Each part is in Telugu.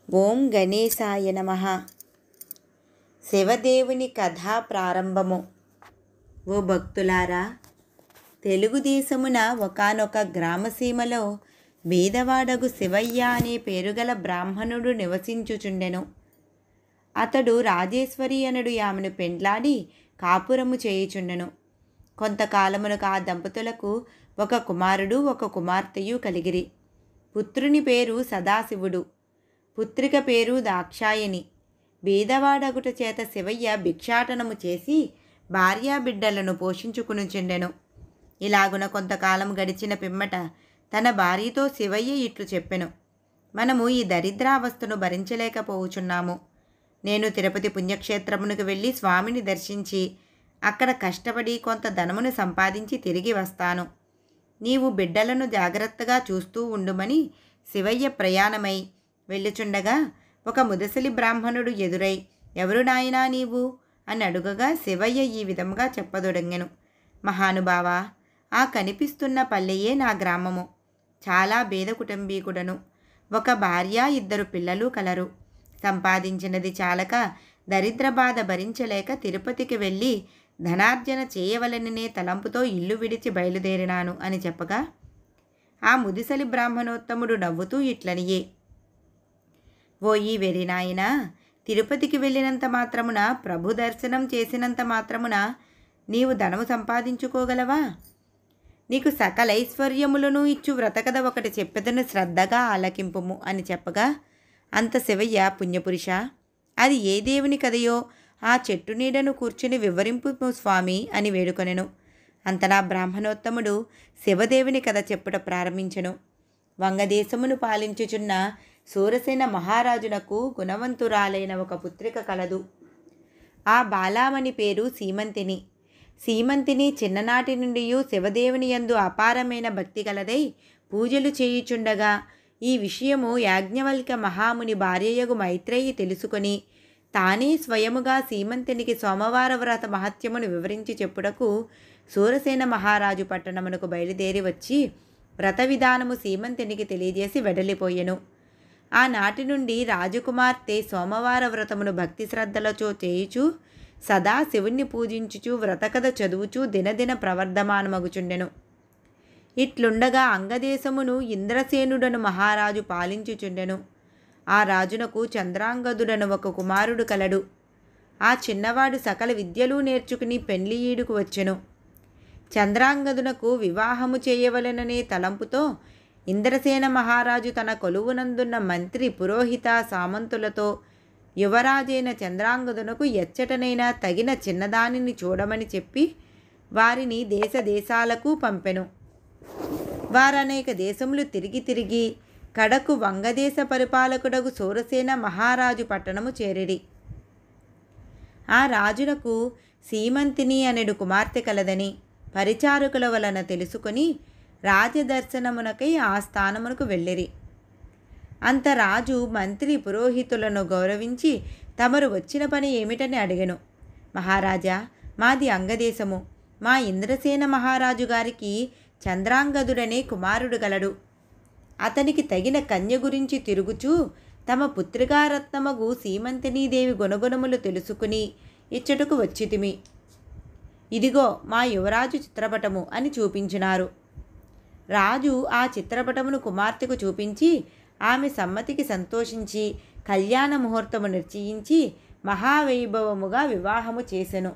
ఓం గణేశాయ నమః. శివదేవుని కథా ప్రారంభము. ఓ భక్తులారా, తెలుగుదేశమున ఒకానొక గ్రామసీమలో బీదవాడగు శివయ్య అనే పేరుగల బ్రాహ్మణుడు నివసించుచుండెను. అతడు రాజేశ్వరి అనడు ఆమెను పెండ్లాడి కాపురము చేయుచుండెను. కొంతకాలమునకు ఆ దంపతులకు ఒక కుమారుడు ఒక కుమార్తెయు కలిగిరి. పుత్రుని పేరు సదాశివుడు, పుత్రిక పేరు దాక్షాయణి. బీదవాడగుట చేత శివయ్య భిక్షాటనము చేసి భార్యాబిడ్డలను పోషించుకునుచుండెను. ఇలాగున కొంతకాలం గడిచిన పిమ్మట తన భార్యతో శివయ్య ఇట్లు చెప్పెను: మనము ఈ దరిద్రావస్థను భరించలేకపోవచున్నాము. నేను తిరుపతి పుణ్యక్షేత్రమునకు వెళ్ళి స్వామిని దర్శించి అక్కడ కష్టపడి కొంత ధనమును సంపాదించి తిరిగి వస్తాను. నీవు బిడ్డలను జాగ్రత్తగా చూస్తూ ఉండుమని శివయ్య ప్రయాణమై వెళ్ళుచుండగా ఒక ముదసలి బ్రాహ్మణుడు ఎదురై, ఎవరు నాయనా నీవు అని అడుగగా శివయ్య ఈ విధముగా చెప్పదొడంగెను: మహానుభావా, ఆ కనిపిస్తున్న పల్లెయే నా గ్రామము. చాలా పేద కుటుంబీకుడను. ఒక భార్య, 2 పిల్లలు కలరు. సంపాదించినది చాలక దరిద్ర బాధ భరించలేక తిరుపతికి వెళ్ళి ధనార్జన చేయవలననే తలంపుతో ఇల్లు విడిచి బయలుదేరినాను అని చెప్పగా, ఆ ముదిసలి బ్రాహ్మణోత్తముడు నవ్వుతూ ఇట్లనియే: ఓ ఈ వెరినాయనా, తిరుపతికి వెళ్ళినంత మాత్రమున, ప్రభు దర్శనం చేసినంత మాత్రమున నీవు ధనము సంపాదించుకోగలవా? నీకు సకలైశ్వర్యములను ఇచ్చు వ్రతకథ ఒకటి చెప్పెదను, శ్రద్ధగా ఆలకింపుము అని చెప్పగా, అంత శివయ్య, పుణ్యపురుష, అది ఏ దేవుని కథయో ఆ చెట్టు నీడను కూర్చుని వివరింపు స్వామి అని వేడుకొనెను. అంతనా బ్రాహ్మణోత్తముడు శివదేవుని కథ చెప్పుట ప్రారంభించెను. వంగదేశమును పాలించుచున్న సూరసేన మహారాజునకు గుణవంతురాలైన ఒక పుత్రిక కలదు. ఆ బాలామణి పేరు సీమంతిని. సీమంతిని చిన్ననాటి నుండి శివదేవుని యందు అపారమైన భక్తి కలదై పూజలు చేయుచుండగా ఈ విషయము యాజ్ఞవల్క్య మహాముని భార్యయగు మైత్రేయి తెలుసుకొని తానే స్వయముగా సీమంతినికి సోమవార వ్రత మహత్యమును వివరించి చెప్పుటకు సూరసేన మహారాజు పట్టణమునకు బయలుదేరి వచ్చి వ్రత విధానము సీమంతినికి తెలియజేసి వెడలిపోయెను. ఆనాటి నుండి రాజకుమార్తె సోమవార వ్రతమును భక్తి శ్రద్ధలతో చేయుచు సదా శివుణ్ణి పూజించుచు వ్రతకథ చదువుచూ దినదిన ప్రవర్ధమానమగుచుండెను. ఇట్లుండగా అంగదేశమును ఇంద్రసేనుడను మహారాజు పాలించుచుండెను. ఆ రాజునకు చంద్రాంగదుడను ఒక కుమారుడు కలడు. ఆ చిన్నవాడు సకల విద్యలు నేర్చుకుని పెండ్లియీడుకు వచ్చెను. చంద్రాంగదునకు వివాహము చేయవలెననే తలంపుతో ఇంద్రసేన మహారాజు తన కొలువునందున్న మంత్రి, పురోహిత, సామంతులతో యువరాజైన చంద్రాంగదునకు ఎచ్చటనైనా తగిన చిన్నదానిని చూడమని చెప్పి వారిని దేశ దేశాలకు పంపెను. వారనేక దేశములు తిరిగి కడకు వంగదేశ పరిపాలకుడగు సూరసేన మహారాజు పట్టణము చేరిరి. ఆ రాజునకు సీమంతిని అనెడు కుమార్తె కలదని పరిచారకుల వలన తెలుసుకొని రాజదర్శనమునకై ఆ స్థానమునకు వెళ్ళిరి. అంత రాజు మంత్రి, పురోహితులను గౌరవించి తమరు వచ్చిన పని ఏమిటని అడిగెను. మహారాజా, మాది అంగదేశము. మా ఇంద్రసేన మహారాజు గారికి చంద్రాంగదుడనే కుమారుడు గలడు. అతనికి తగిన కన్య గురించి తిరుగుచూ తమ పుత్రికారత్నమగు సీమంతినీదేవి గుణగుణములు తెలుసుకుని ఇచ్చటకు వచ్చితిమి. ఇదిగో మా యువరాజు చిత్రపటము అని చూపించినారు. రాజు ఆ చిత్రపటమును కుమార్తెకు చూపించి ఆమె సమ్మతికి సంతోషించి కళ్యాణ ముహూర్తము నిశ్చయించి మహావైభవముగా వివాహము చేసెను.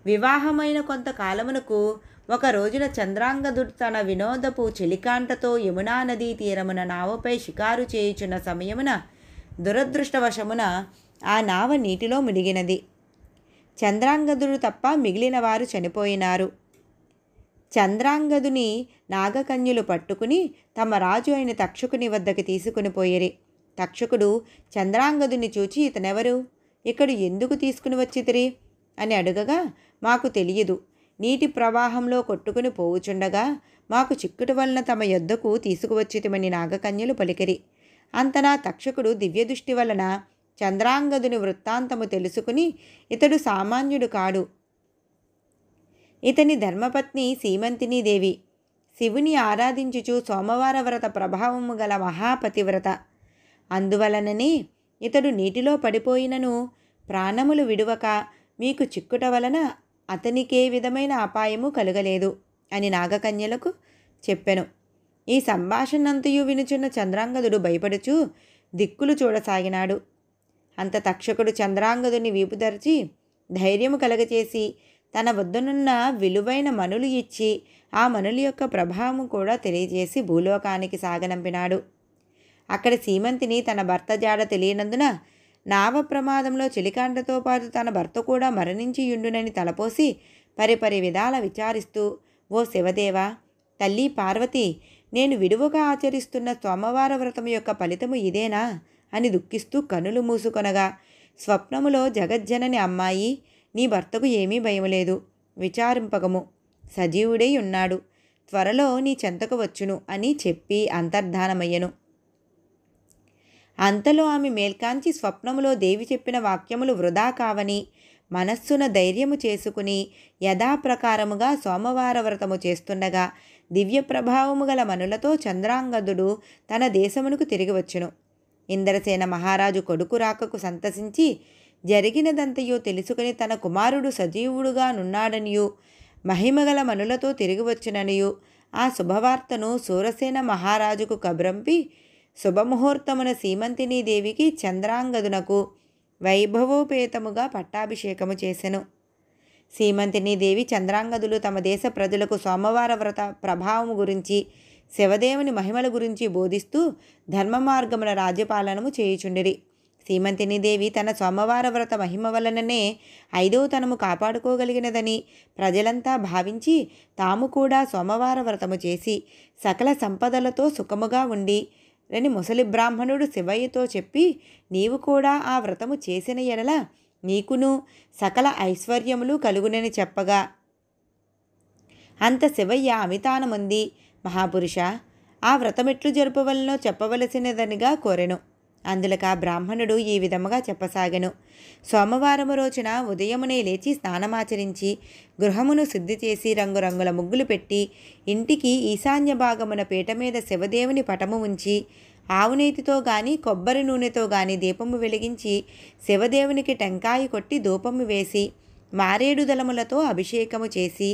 వివాహమైన కొంతకాలమునకు ఒక రోజున చంద్రాంగదుడు తన వినోదపు చెలికాంటతో యమునా నదీ తీరమున నావపై షికారు చేయుచున్న సమయమున దురదృష్టవశమున ఆ నావ నీటిలో మునిగినది. చంద్రాంగదుడు తప్ప మిగిలిన వారు చనిపోయినారు. చంద్రాంగదుని నాగకన్యలు పట్టుకుని తమ రాజు అయిన తక్షకుని వద్దకు తీసుకుని పోయిరి. తక్షకుడు చంద్రాంగదుని చూచి, ఇతనెవరు? ఇక్కడ ఎందుకు తీసుకుని వచ్చితిరి అని అడుగగా, మాకు తెలియదు. నీటి ప్రవాహంలో కొట్టుకుని పోవుచుండగా మాకు చిక్కుట వలన తమ యొద్దకు తీసుకువచ్చితిమని నాగకన్యలు పలికిరి. అంతనా తక్షకుడు దివ్యదృష్టి వలన చంద్రాంగదుని వృత్తాంతము తెలుసుకుని, ఇతడు సామాన్యుడు కాడు. ఇతని ధర్మపత్ని సీమంతినీదేవి శివుని ఆరాధించుచు సోమవార వ్రత ప్రభావము గల మహాపతివ్రత. అందువలననే ఇతడు నీటిలో పడిపోయినను ప్రాణములు విడువక మీకు చిక్కుట వలన అతనికే విధమైన అపాయము కలుగలేదు అని నాగకన్యలకు చెప్పెను. ఈ సంభాషణంతయు వినుచున్న చంద్రాంగదుడు భయపడుచూ దిక్కులు చూడసాగినాడు. అంత తక్షకుడు చంద్రాంగదుని వీపుదర్చి ధైర్యము కలగచేసి తన వద్దనున్న విలువైన మనులు ఇచ్చి ఆ మనుల యొక్క ప్రభావం కూడా తెలియజేసి భూలోకానికి సాగనంపినాడు. అక్కడ సీమంతిని తన భర్త జాడ తెలియనందున నావ ప్రమాదంలో చెలికాండతో పాటు తన భర్త కూడా మరణించి యుండునని తలపోసి పరిపరి విధాల విచారిస్తూ, ఓ శివదేవ, తల్లి పార్వతి, నేను విడువగా ఆచరిస్తున్న సోమవార వ్రతం యొక్క ఫలితము ఇదేనా అని దుఃఖిస్తూ కనులు మూసుకొనగా, స్వప్నములో జగజ్జనని అమ్మాయి, నీ భర్తకు ఏమీ భయం లేదు, విచారింపగము, సజీవుడై ఉన్నాడు, త్వరలో నీ చెంతకు వచ్చును అని చెప్పి అంతర్ధానమయ్యను. అంతలో ఆమె మేల్కాంచి స్వప్నములో దేవి చెప్పిన వాక్యములు వృధా కావని మనస్సున ధైర్యము చేసుకుని యథాప్రకారముగా సోమవార వ్రతము చేస్తుండగా దివ్య ప్రభావము గల మనులతో చంద్రాంగదుడు తన దేశమునకు తిరిగి వచ్చును. ఇంద్రసేన మహారాజు కొడుకు రాకకు సంతసించి జరిగినదంతయో తెలుసుకుని తన కుమారుడు సజీవుడుగా నున్నాడనియు మహిమగల మనులతో తిరిగి వచ్చుననియు ఆ శుభవార్తను శూరసేన మహారాజుకు కబురంపి శుభముహూర్తమున సీమంతినీ దేవికి చంద్రాంగదునకు వైభవోపేతముగా పట్టాభిషేకము చేసెను. సీమంతినీ దేవి చంద్రాంగదులు తమ దేశ ప్రజలకు సోమవార వ్రత ప్రభావము గురించి శివదేవుని మహిమల గురించి బోధిస్తూ ధర్మ మార్గమున రాజ్యపాలనము చేయుచుండిరి. సీమంతినీ దేవి తన సోమవార వ్రత మహిమ వలననే ఐదవ తనము కాపాడుకోగలిగినదని ప్రజలంతా భావించి తాము కూడా సోమవార వ్రతము చేసి సకల సంపదలతో సుఖముగా ఉండి రని ముసలి బ్రాహ్మణుడు శివయ్యతో చెప్పి, నీవు కూడా ఆ వ్రతము చేసిన ఎడల నీకును సకల ఐశ్వర్యములు కలుగునని చెప్పగా, అంత శివయ్య అమితానమంది, మహాపురుష, ఆ వ్రతమెట్లు జరుపవలనో చెప్పవలసినదనిగా కోరెను. అందులక బ్రాహ్మణుడు ఈ విధముగా చెప్పసాగెను. సోమవారము రోజున ఉదయమునే లేచి స్నానమాచరించి గృహమును శుద్ధి చేసి రంగురంగుల ముగ్గులు పెట్టి ఇంటికి ఈశాన్య భాగమున పీట మీద శివదేవుని పటము ఉంచి ఆవునేతితో గాని కొబ్బరి నూనెతో గాని దీపము వెలిగించి శివదేవునికి టెంకాయ కొట్టి ధూపము వేసి మారేడు దళములతో అభిషేకము చేసి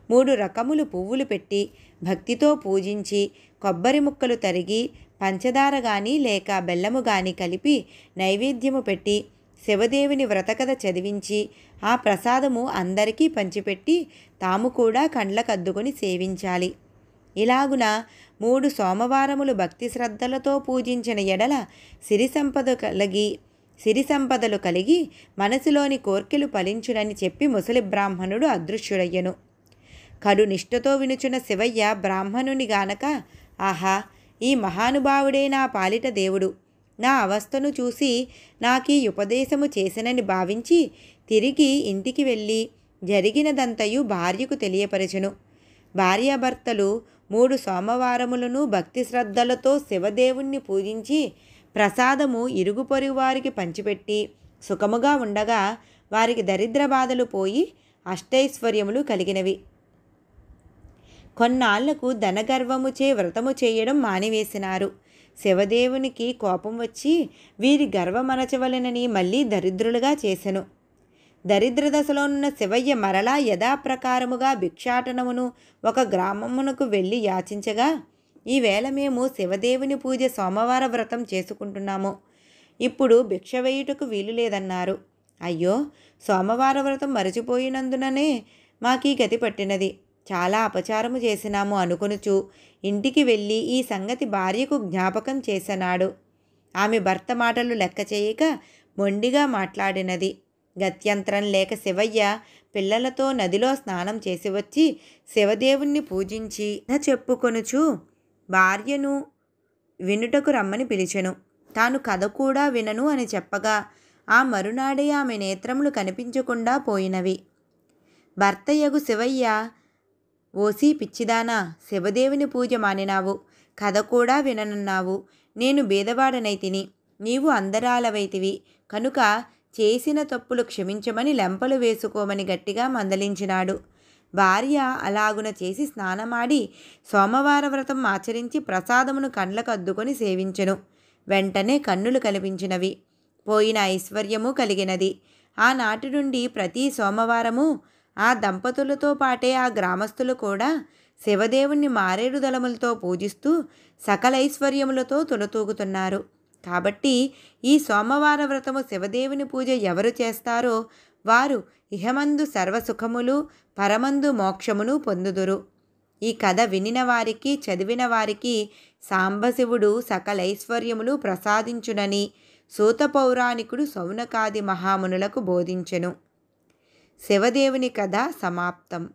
3 రకములు పువ్వులు పెట్టి భక్తితో పూజించి కొబ్బరి ముక్కలు తరిగి పంచదార గాని లేక బెల్లము గాని కలిపి నైవేద్యము పెట్టి శివదేవుని వ్రతకథ చదివించి ఆ ప్రసాదము అందరికీ పంచిపెట్టి తాము కూడా కండ్లకద్దుకొని సేవించాలి. ఇలాగున 3 సోమవారములు భక్తి శ్రద్ధలతో పూజించిన ఎడల సిరి సంపదలు కలిగి మనసులోని కోర్కెలు ఫలించునని చెప్పి ముసలి బ్రాహ్మణుడు అదృశ్యుడయ్యను. కడు నిష్ఠతో వినుచున్న శివయ్య బ్రాహ్మణుని గానక, ఆహా, ఈ మహానుభావుడే నా పాలిట దేవుడు, నా అవస్థను చూసి నాకీ ఉపదేశము చేసనని భావించి తిరిగి ఇంటికి వెళ్ళి జరిగినదంతయు భార్యకు తెలియపరచును. భార్యాభర్తలు 3 సోమవారములను భక్తి శ్రద్ధలతో శివదేవుణ్ణి పూజించి ప్రసాదము ఇరుగు పొరుగు వారికి పంచిపెట్టి సుఖముగా ఉండగా వారికి దరిద్ర బాధలు పోయి అష్టైశ్వర్యములు కలిగినవి. కొన్నాళ్లకు ధనగర్వముచే వ్రతము చేయడం మానివేసినారు. శివదేవునికి కోపం వచ్చి వీరి గర్వమనచవలెనని మళ్ళీ దరిద్రులుగా చేసెను. దరిద్ర దశలోనున్న శివయ్య మరలా యథాప్రకారముగా భిక్షాటనమును ఒక గ్రామమునకు వెళ్ళి యాచించగా, ఈవేళ మేము శివదేవుని పూజ సోమవార వ్రతం చేసుకుంటున్నాము, ఇప్పుడు భిక్ష వేయుటకు వీలు లేదన్నారు. అయ్యో, సోమవార వ్రతం మరచిపోయినందుననే మాకీ గతి పట్టినది, చాలా అపచారము చేసినాము అనుకొనుచు ఇంటికి వెళ్ళి ఈ సంగతి భార్యకు జ్ఞాపకం చేసనాడు. ఆమె భర్త మాటలు లెక్క చేయక మొండిగా మాట్లాడినది. గత్యంతరం లేక శివయ్య పిల్లలతో నదిలో స్నానం చేసి వచ్చి శివదేవుణ్ణి పూజించి చెప్పుకొనుచు భార్యను వినుటకు రమ్మని పిలిచెను. తాను కథ కూడా వినను అని చెప్పగా ఆ మరునాడే ఆమె నేత్రములు కనిపించకుండా పోయినవి. భర్తయగు శివయ్య, ఓసి పిచ్చిదానా, శివదేవుని పూజ మానినావు, కథ కూడా విననున్నావు, నేను బీదవాడనైతిని, నీవు అందరాలవైతివి కనుక చేసిన తప్పులు క్షమించమని లెంపలు వేసుకోమని గట్టిగా మందలించినాడు. భార్య అలాగున చేసి స్నానమాడి సోమవార వ్రతం ఆచరించి ప్రసాదమును కండ్లకు అద్దుకొని సేవించెను. వెంటనే కన్నులు కనిపించినవి. పోయిన ఐశ్వర్యము కలిగినది. ఆనాటి నుండి ప్రతి సోమవారము ఆ దంపతులతో పాటే ఆ గ్రామస్తులు కూడా శివదేవుణ్ణి మారేడు దళములతో పూజిస్తూ సకలైశ్వర్యములతో తులతూగుతున్నారు. కాబట్టి ఈ సోమవార వ్రతము శివదేవుని పూజ ఎవరు చేస్తారో వారు ఇహమందు సర్వసుఖములు, పరమందు మోక్షమును పొందుదురు. ఈ కథ వినిన వారికి, చదివిన వారికి సాంబశివుడు సకలైశ్వర్యములు ప్రసాదించునని సూత పౌరాణికుడు శౌనకాది మహామునులకు బోధించెను. శివదేవుని కథ సమాప్తం.